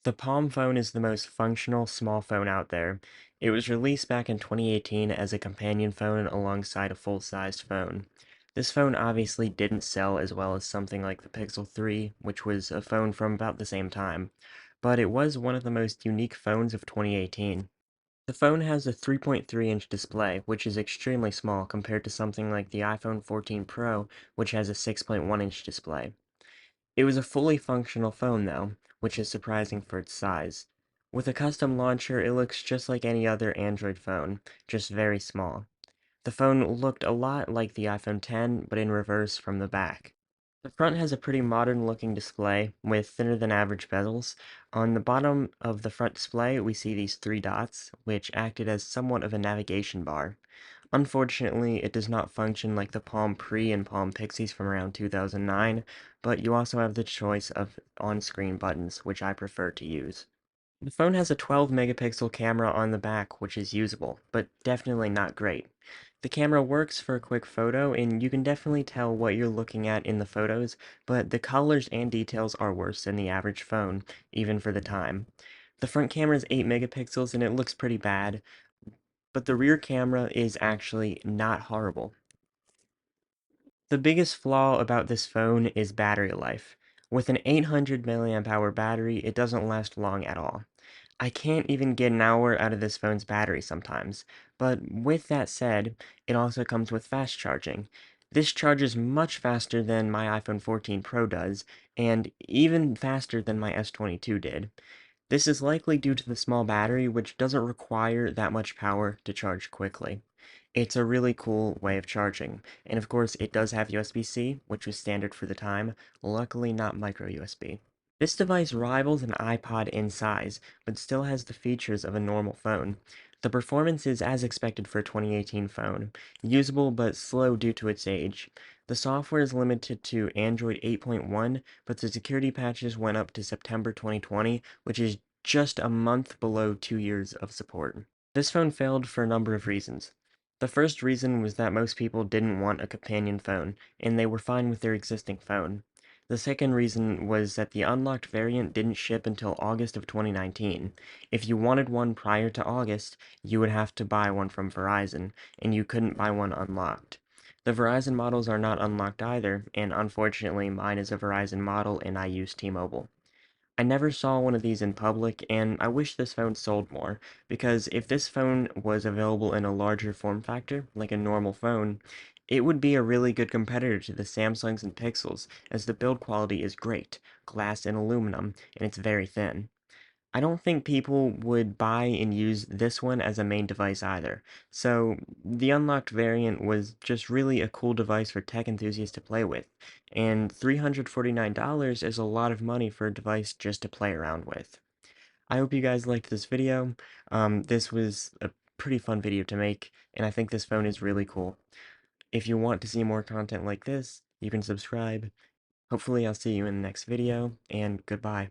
The Palm phone is the most functional small phone out there. It was released back in 2018 as a companion phone alongside a full-sized phone. This phone obviously didn't sell as well as something like the Pixel 3, which was a phone from about the same time, but it was one of the most unique phones of 2018. The phone has a 3.3-inch display, which is extremely small compared to something like the iPhone 14 Pro, which has a 6.1-inch display. It was a fully functional phone though, which is surprising for its size. With a custom launcher, it looks just like any other Android phone, just very small. The phone looked a lot like the iPhone X, but in reverse from the back. The front has a pretty modern looking display, with thinner than average bezels. On the bottom of the front display, we see these three dots, which acted as somewhat of a navigation bar. Unfortunately, it does not function like the Palm Pre and Palm Pixies from around 2009, but you also have the choice of on-screen buttons, which I prefer to use. The phone has a 12 megapixel camera on the back, which is usable, but definitely not great. The camera works for a quick photo, and you can definitely tell what you're looking at in the photos, but the colors and details are worse than the average phone, even for the time. The front camera is 8 megapixels and it looks pretty bad, but the rear camera is actually not horrible. The biggest flaw about this phone is battery life. With an 800 milliamp hour battery, it doesn't last long at all. I can't even get an hour out of this phone's battery sometimes, but with that said, it also comes with fast charging. This charges much faster than my iPhone 14 Pro does, and even faster than my S22 did. This is likely due to the small battery, which doesn't require that much power to charge quickly. It's a really cool way of charging, and of course it does have USB-C, which was standard for the time, luckily not micro USB. This device rivals an iPod in size, but still has the features of a normal phone. The performance is as expected for a 2018 phone, usable but slow due to its age. The software is limited to Android 8.1, but the security patches went up to September 2020, which is just a month below 2 years of support. This phone failed for a number of reasons. The first reason was that most people didn't want a companion phone, and they were fine with their existing phone. The second reason was that the unlocked variant didn't ship until August of 2019. If you wanted one prior to August, you would have to buy one from Verizon, and you couldn't buy one unlocked. The Verizon models are not unlocked either, and unfortunately mine is a Verizon model and I use T-Mobile. I never saw one of these in public, and I wish this phone sold more, because if this phone was available in a larger form factor, like a normal phone, it would be a really good competitor to the Samsungs and Pixels, as the build quality is great, glass and aluminum, and it's very thin. I don't think people would buy and use this one as a main device either, so the unlocked variant was just really a cool device for tech enthusiasts to play with, and $349 is a lot of money for a device just to play around with. I hope you guys liked this video. This was a pretty fun video to make, and I think this phone is really cool. If you want to see more content like this, you can subscribe. Hopefully I'll see you in the next video, and goodbye.